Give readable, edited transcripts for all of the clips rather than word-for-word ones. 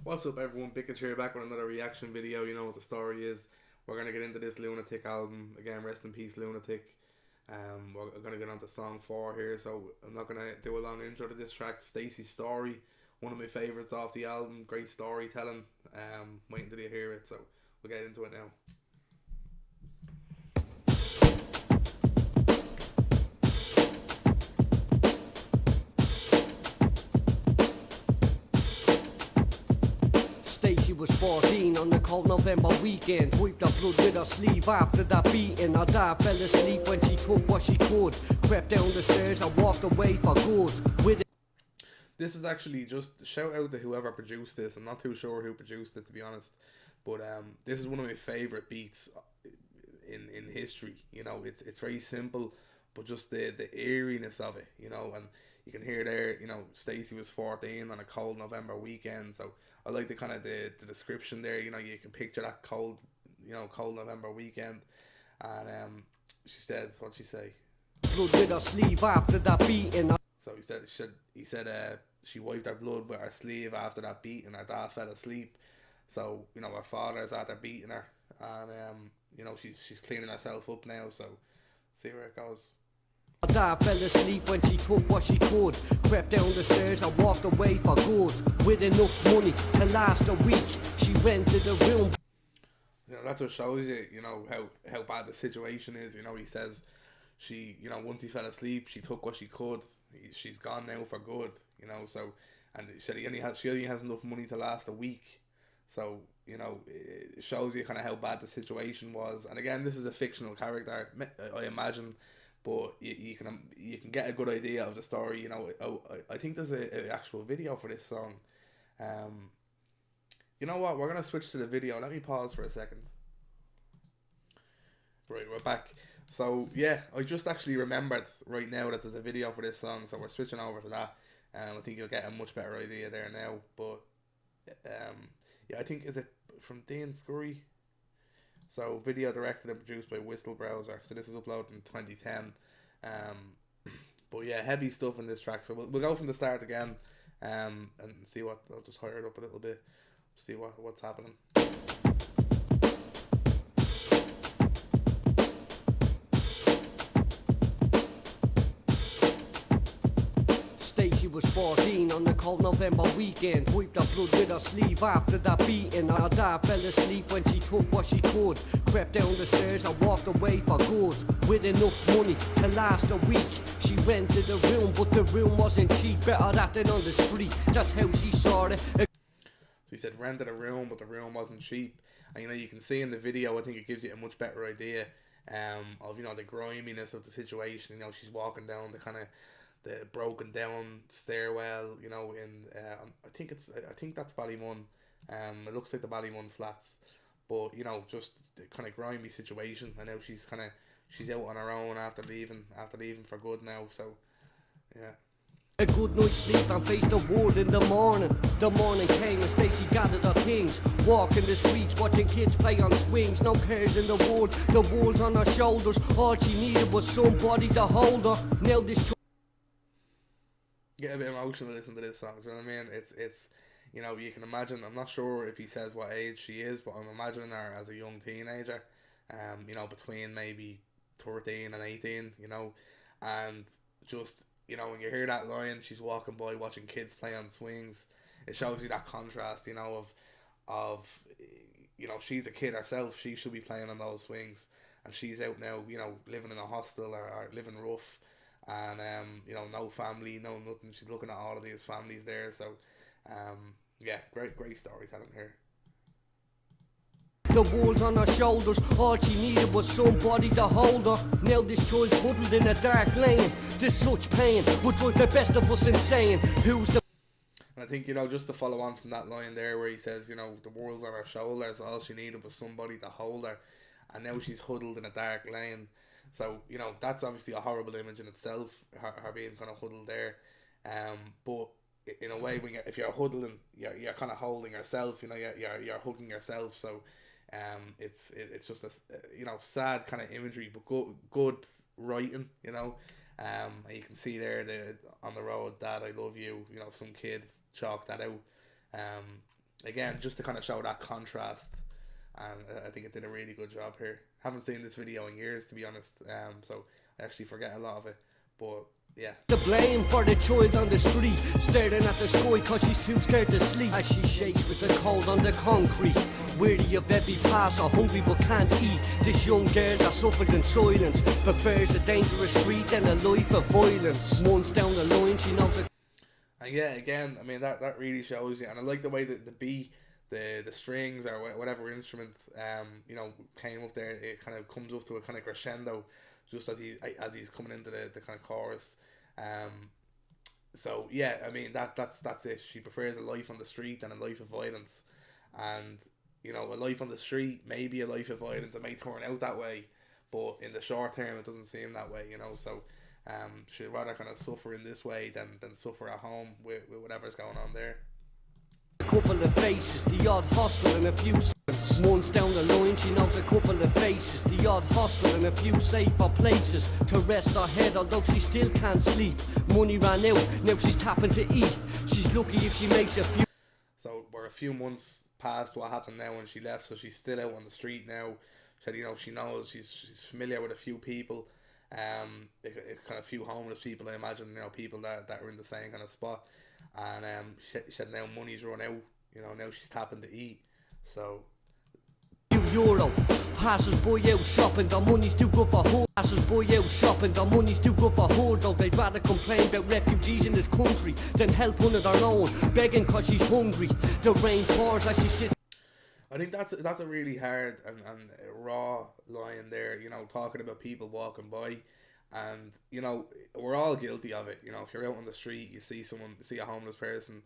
What's up, everyone? BICKAGE here, back with another reaction video. You know what the story is. We're going to get into this Lunitic album. Again, rest in peace, Lunitic. We're going to get on to song 4 here, so I'm not going to do a long intro to this track. Stacy's Story, one of my favourites off the album. Great storytelling. Waiting till you hear it, so we'll get into it now. Stacy was 14 on the cold November weekend. Wiped her blood with her sleeve after that beating. Her dad fell asleep when she took what she could. Crept down the stairs and walked away for good. With This is actually just shout out to whoever produced this. I'm not too sure who produced it, to be honest. But this is one of my favourite beats in history. You know, it's very simple, but just the eeriness of it, you know, and you can hear there, you know, Stacy was 14 on a cold November weekend. So I like the kind of the description there, you know, you can picture that cold, you know, cold November weekend. And she said, what'd she say? blood with her sleeve after that beating. So he said she wiped her blood with her sleeve after that beating. Her dad fell asleep. So, you know, her father's out there beating her, and you know, she's cleaning herself up now, so see where it goes. Her dad fell asleep when she took what she could. Crept down the stairs and walked away for good. With enough money to last a week, she rented a room. You know, that just shows you know, how bad the situation is. You know, he says she, you know, once he fell asleep, she took what she could. She's gone now for good, you know, so, and she only has enough money to last a week. So, you know, it shows you kind of how bad the situation was. And again, this is a fictional character, I imagine, but you can get a good idea of the story. You know, I think there's an actual video for this song. You know what? We're gonna switch to the video. Let me pause for a second. Right, we're back. So yeah, I just actually remembered right now that there's a video for this song, so we're switching over to that. I think you'll get a much better idea there now. But yeah, I think, is it from Dean Scurry? So video directed and produced by Whistle Browser. So this is uploaded in 2010. But yeah, heavy stuff in this track. So we'll go from the start again, and see what. I'll just hire it up a little bit, see what's happening. Stacy was 14 on the cold November weekend. Wiped her blood with her sleeve after that beating. Her dad fell asleep when she took what she could. Crept down the stairs and walked away for good. With enough money to last a week, she rented a room, but the room wasn't cheap. Better that than on the street, that's how she saw it. So he said rented a room, but the room wasn't cheap. And you know, you can see in the video, I think it gives you a much better idea of, you know, the griminess of the situation. You know, she's walking down the kind of the broken down stairwell, you know, in I think that's Ballymun. It looks like the Ballymun flats, but you know, just the kind of grimy situation. I know she's out on her own after leaving for good now. So yeah. A good night's sleep and faced the world in the morning. The morning came and Stacy gathered her things. Walking the streets, watching kids play on swings. No cares in the world's on her shoulders. All she needed was somebody to hold her. Now this Get a bit emotional listening to this song. Do you know what I mean? It's you know, you can imagine. I'm not sure if he says what age she is, but I'm imagining her as a young teenager. You know, between maybe 13 and 18. You know, and just, you know, when you hear that line, she's walking by watching kids play on swings. It shows you that contrast. You know, of you know, she's a kid herself. She should be playing on those swings, and she's out now, you know, living in a hostel or living rough. And you know, no family, no nothing. She's looking at all of these families there. So yeah, great storytelling here. the world's on her shoulders. All she needed was somebody to hold her. Now this child's huddled in a dark lane. This such pain would drive the best of us insane. Who's the And I think, you know, just to follow on from that line there where he says, you know, the world's on her shoulders, all she needed was somebody to hold her, and now she's huddled in a dark lane. So, you know, that's obviously a horrible image in itself, her being kind of huddled there. But in a way, if you're huddling, you're kind of holding yourself. You know, you're hugging yourself. So, it's just a, you know, sad kind of imagery, but good writing. You know, and you can see there on the road, "Dad, I love you." You know, some kid chalked that out. again, just to kind of show that contrast. And I think it did a really good job here. Haven't seen this video in years, to be honest. So I actually forget a lot of it. But yeah. The blame for the child on the street, staring at the sky cause she's too scared to sleep. As she shakes with the cold on the concrete, weary of every passer, hungry but can't eat. This young girl that suffered in silence prefers a dangerous street than a life of violence. Months down the line she knows it. And yeah, again, I mean that really shows you. And I like the way that the beat, the strings or whatever instrument you know, came up there. It kind of comes up to a kind of crescendo just as he's coming into the kind of chorus. So yeah, I mean that's it. She prefers a life on the street than a life of violence. And you know, a life on the street, maybe a life of violence, it may turn out that way, but in the short term it doesn't seem that way, you know. So she'd rather kind of suffer in this way than suffer at home with whatever's going on there. Couple of faces, the odd hostel and a few months down the line she knows a couple of faces, the odd hostel and a few safer places to rest her head, although she still can't sleep. Money ran out, now she's tapping to eat. She's lucky if she makes a few. So we're a few months past what happened now when she left, so she's still out on the street now. So you know, she knows she's familiar with a few people, kind of few homeless people, I imagine, you know, people that are in the same kind of spot. And she said now money's run out, you know, now she's tapping to eat. So euro. Passers by out shopping, the money's too good for her. Passers by out shopping, the money's too good for her. Though they'd rather complain about refugees in this country than help one of their own, begging cause she's hungry. The rain pours as she sits. I think that's a really hard and raw line there, you know, talking about people walking by. And you know, we're all guilty of it. You know, if you're out on the street, you see a homeless person,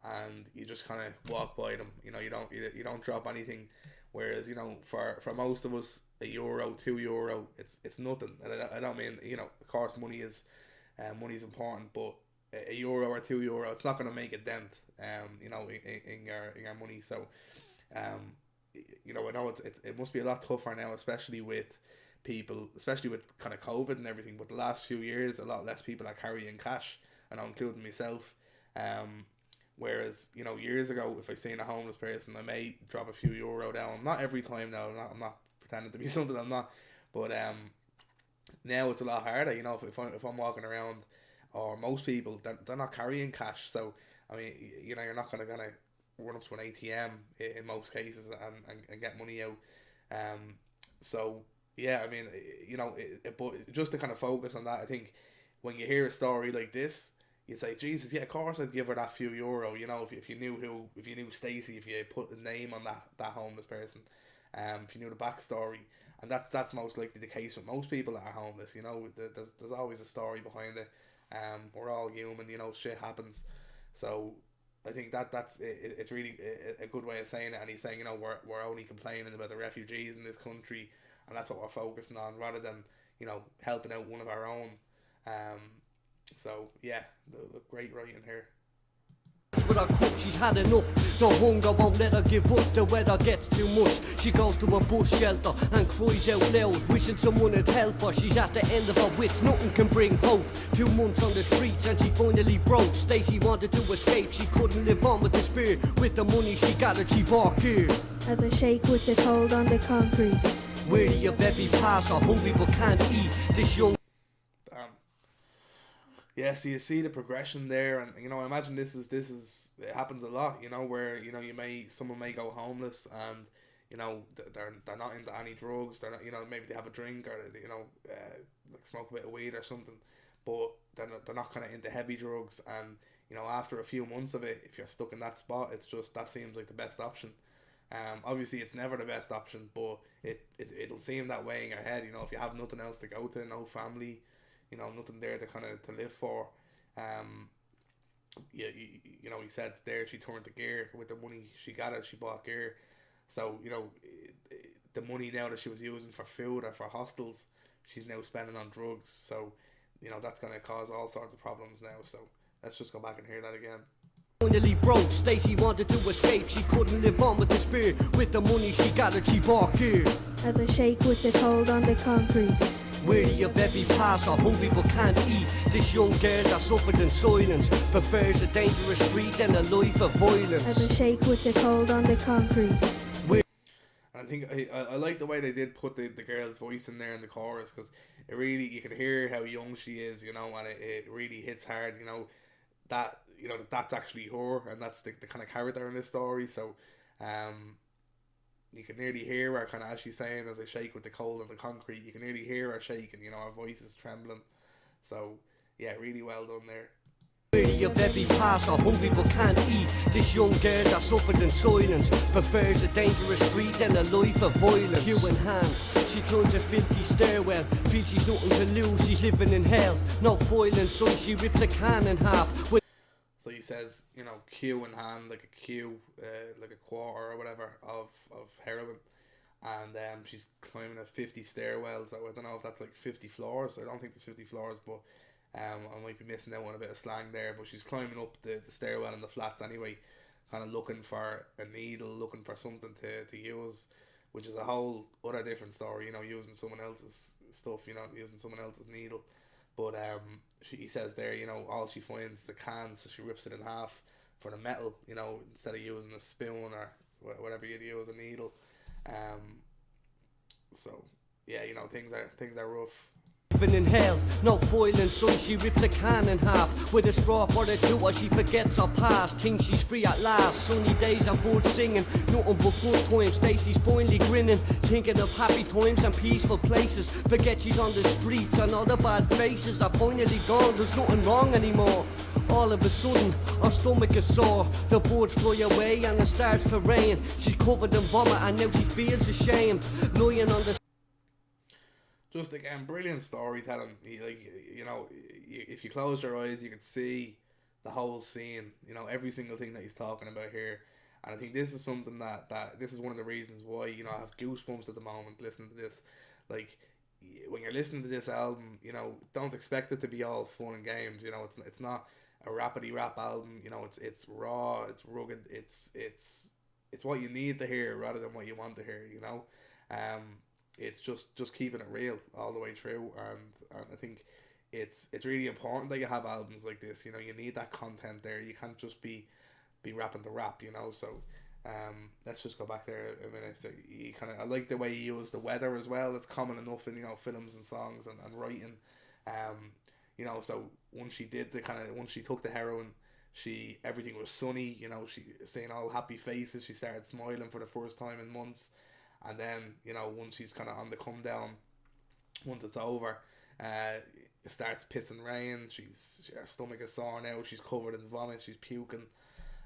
and you just kind of walk by them. You know, you don't drop anything. Whereas, you know, for most of us, €1, €2, it's nothing. And I don't mean, you know, of course money's important, but €1 or €2, it's not going to make a dent. You know, in your money. So, you know, I know it must be a lot tougher now, especially with people, especially with kind of COVID and everything. But the last few years, a lot less people are carrying cash, and I'm including myself. Whereas, you know, years ago, if I seen a homeless person, I may drop a few euro down. Not every time now. I'm not pretending to be something I'm not. But now it's a lot harder. You know, if I'm walking around, or most people, they're not carrying cash. So I mean, you know, you're not gonna run up to an ATM in most cases and get money out. So yeah, I mean, you know, but just to kind of focus on that, I think when you hear a story like this, you say, Jesus, yeah, of course I'd give her that few euro. You know, if you knew Stacy, if you put the name on that homeless person, if you knew the backstory, and that's most likely the case with most people that are homeless. You know, there's always a story behind it. We're all human. You know, shit happens. So I think that's it. It's really a good way of saying it. And he's saying, you know, we're only complaining about the refugees in this country, and that's what we're focusing on, rather than, you know, helping out one of our own. So yeah, the great writing here. With her cup, she's had enough. The hunger won't let her give up. The weather gets too much. She goes to a bush shelter and cries out loud, wishing someone would help her. She's at the end of her wits, nothing can bring hope. 2 months on the streets and she finally broke. Stacy wanted to escape, she couldn't live on with this fear. With the money she gathered, she bought gear. As I shake with the cold on the concrete, weary of every passer, hungry but can't eat. This young. Yeah, so you see the progression there, and you know, I imagine this is it happens a lot, you know, where, you know, someone may go homeless, and you know, they're not into any drugs, they're not, you know, maybe they have a drink, or you know, like smoke a bit of weed or something, but they're not kind of into heavy drugs. And you know, after a few months of it, if you're stuck in that spot, it's just, that seems like the best option. Obviously it's never the best option, but it'll seem that way in your head, you know, if you have nothing else to go to, no family, you know, nothing there to kind of to live for. Yeah, you know, he said there she turned to gear with the money she got. She bought gear. So you know, the money now that she was using for food or for hostels, she's now spending on drugs. So you know, that's gonna cause all sorts of problems now. So let's just go back and hear that again. Finally broke, Stacy wanted to escape. She couldn't live on with this fear. With the money she gathered, she bought gear. as I shake with the cold on the concrete, Weary of every passer, hungry but can't eat. This young girl that suffered in silence prefers a dangerous street and a life of violence. I've been shake with the cold on the concrete. I think I like the way they did put the girl's voice in there in the chorus, because it really, you can hear how young she is, you know, and it really hits hard, you know, that, you know, that's actually her, and that's the kind of character in this story. So you can nearly hear her kind of, as she's saying, as I shake with the cold on the concrete, you can nearly hear her shaking, you know, her voice is trembling. So yeah, really well done there. Weary of every passer, hungry but can't eat. This young girl that suffered in silence prefers a dangerous street and a life of violence. Cue in hand, she climbs a filthy stairwell. Feels she's nothing to lose, she's living in hell. No violence, so she rips a can in half. So he says, you know, cue in hand, like a cue, like a quarter or whatever of heroin. And she's climbing a 50 stairwells. So I don't know if that's like 50 floors. I don't think there's 50 floors, but I might be missing out on a bit of slang there. But she's climbing up the stairwell in the flats anyway, kind of looking for a needle, looking for something to use, which is a whole other different story, you know, using someone else's stuff, you know, using someone else's needle. But he says there, you know, all she finds is a can, so she rips it in half for the metal, you know, instead of using a spoon or whatever you'd use, a needle. So yeah, you know, things are rough. Living in hell, no violence, so she rips a can in half with a straw for the two as she forgets her past. Thinks she's free at last, sunny days and birds singing, nothing but good times. Stacy's finally grinning, thinking of happy times and peaceful places. Forget she's on the streets and all the bad faces are finally gone, there's nothing wrong anymore. All of a sudden, her stomach is sore. The birds fly away and it starts to rain. She's covered in vomit and now she feels ashamed, lying on the... Just again, brilliant storytelling. You know, if you close your eyes, you can see the whole scene. You know, every single thing that he's talking about here. And I think this is something that this is one of the reasons why, you know, I have goosebumps at the moment listening to this. Like, when you're listening to this album, you know, don't expect it to be all fun and games. You know, it's not a rappity rap album. You know, it's raw, it's rugged, it's what you need to hear rather than what you want to hear. You know, it's just keeping it real all the way through, and I think it's really important that you have albums like this. You know, you need that content there. You can't just be rapping to rap, you know. So let's just go back there a minute. So you kind of, I like the way you use the weather as well. It's common enough in, you know, films and songs and writing. You know, so once she took the heroin, everything was sunny. You know, she seeing all happy faces. She started smiling for the first time in months. And then, you know, once she's kind of on the come down, once it's over, it starts pissing rain. Her stomach is sore now. She's covered in vomit. She's puking,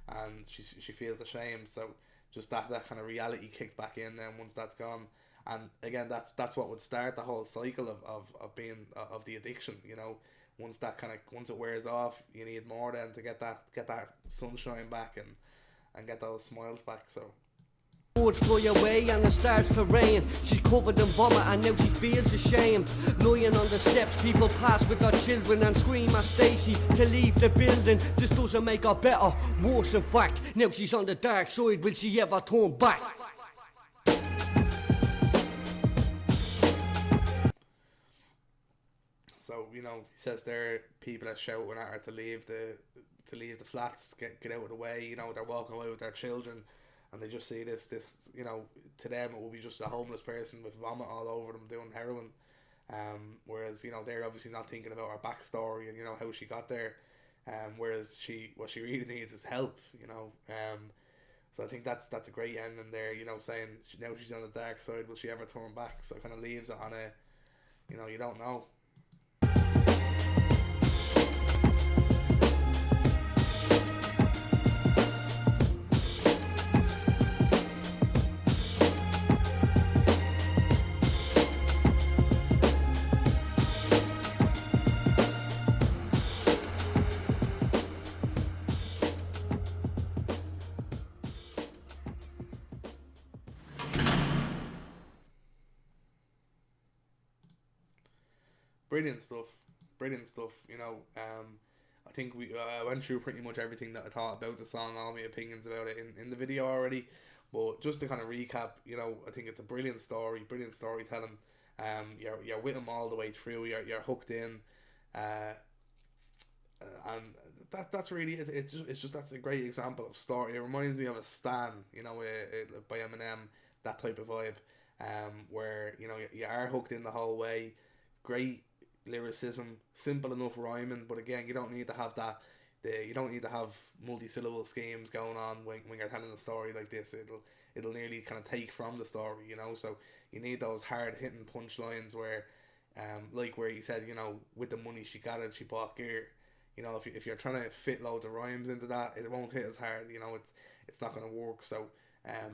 and she feels ashamed. So just that kind of reality kicked back in. Then once that's gone, and again, that's what would start the whole cycle of being of the addiction. You know, once it wears off, you need more then to get that sunshine back and get those smiles back. So. Birds fly away and it starts to rain. She's covered in vomit and now she feels ashamed. Lying on the steps, people pass with their children and scream at Stacy to leave the building. This doesn't make her better, worse in fact. Now she's on the dark side, will she ever turn back? So, you know, he says there, people are shouting at her to leave the flats, get out of the way. You know, they're walking away with their children. And they just see this, you know, to them it will be just a homeless person with vomit all over them doing heroin. Whereas, you know, they're obviously not thinking about her backstory and, you know, how she got there. Whereas what she really needs is help, you know. So I think that's a great ending there, you know, saying now she's on the dark side, will she ever turn back? So it kind of leaves it on a, you know, you don't know. Brilliant stuff. You know, I think we went through pretty much everything that I thought about the song, all my opinions about it in the video already. But just to kind of recap, you know, I think it's a brilliant story, brilliant storytelling. You're with him all the way through. You're hooked in, uh, and that's really it's just that's a great example of story. It reminds me of a Stan, by Eminem, that type of vibe, where you are hooked in the whole way. Great lyricism, simple enough rhyming, but again, you don't need to have that. You don't need to have multi-syllable schemes going on when you're telling a story like this. It'll nearly kind of take from the story, So you need those hard hitting punchlines where, like where you said, with the money she got it, she bought gear. If you're trying to fit loads of rhymes into that, it won't hit as hard. It's not going to work. So,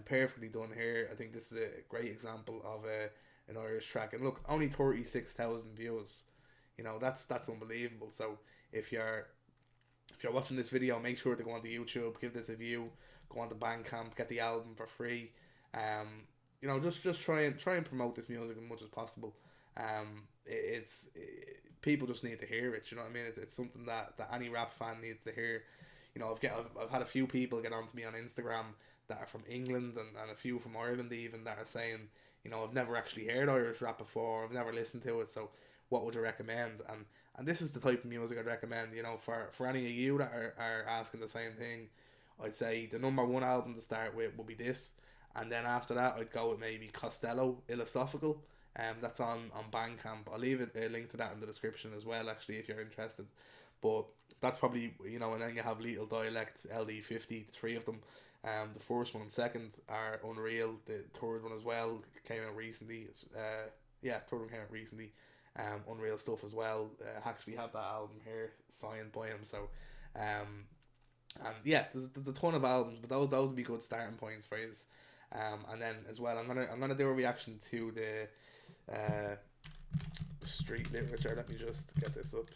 perfectly done here. I think this is a great example of an Irish track. And look, only 36,000 views. That's unbelievable. So if you're watching this video, make sure to go onto YouTube, give this a view, go onto Bandcamp, get the album for free. Just try and promote this music as much as possible. People just need to hear it. You know what I mean? It's something that any rap fan needs to hear. I've had a few people get onto me on Instagram that are from England and a few from Ireland even that are saying, I've never actually heard Irish rap before. I've never listened to it. So what would you recommend? And this is the type of music I'd recommend. For any of you that are asking the same thing, I'd say the number one album to start with would be this, and then after that I'd go with maybe Costello, Philosophical. That's on Bandcamp. I'll leave a link to that in the description as well, actually, if you're interested. But that's probably, and then you have Lethal Dialect, LD50, the three of them. The first one and second are unreal. The third one as well came out recently. Third one came out recently. Unreal stuff as well. I actually have that album here signed by him. So, and yeah, there's a ton of albums, but those would be good starting points for you. And then as well, I'm gonna do a reaction to the street literature. Let me just get this up.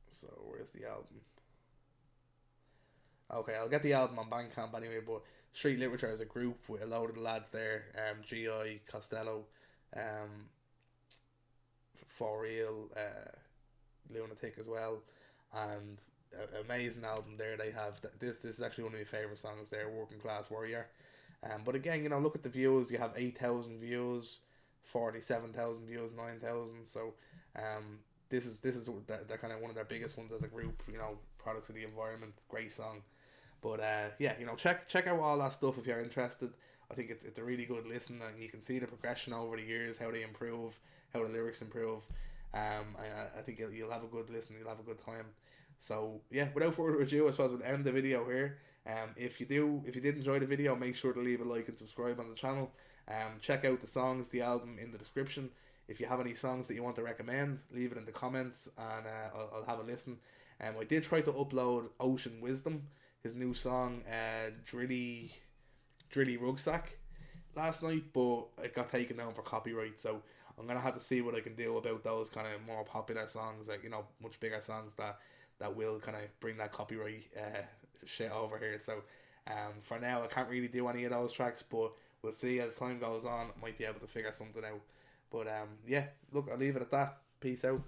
So where's the album? Okay, I'll get the album on Bandcamp anyway. But Street Literature is a group with a load of the lads there. GI, Costello, For Real, Lunatic as well, and amazing album there they have. This is actually one of my favourite songs there, Working Class Warrior. But again, look at the views. You have 8,000 views, 47,000 views, 9,000. So this is they're kind of one of their biggest ones as a group. Products of the Environment, great song. But check out all that stuff if you're interested. I think it's a really good listen, and you can see the progression over the years, how they improve, how the lyrics improve. I think you'll have a good listen, you'll have a good time. So yeah, without further ado, I suppose we'll end the video here. If you did enjoy the video, make sure to leave a like and subscribe on the channel. Check out the songs, the album in the description. If you have any songs that you want to recommend, leave it in the comments, and I'll have a listen. I did try to upload Ocean Wisdom, his new song, Drilly Rucksack, last night, but it got taken down for copyright. So I'm gonna have to see what I can do about those kind of more popular songs, like much bigger songs that will kind of bring that copyright shit over here. So for now I can't really do any of those tracks, but we'll see as time goes on. I might be able to figure something out. But yeah, look, I'll leave it at that. Peace out.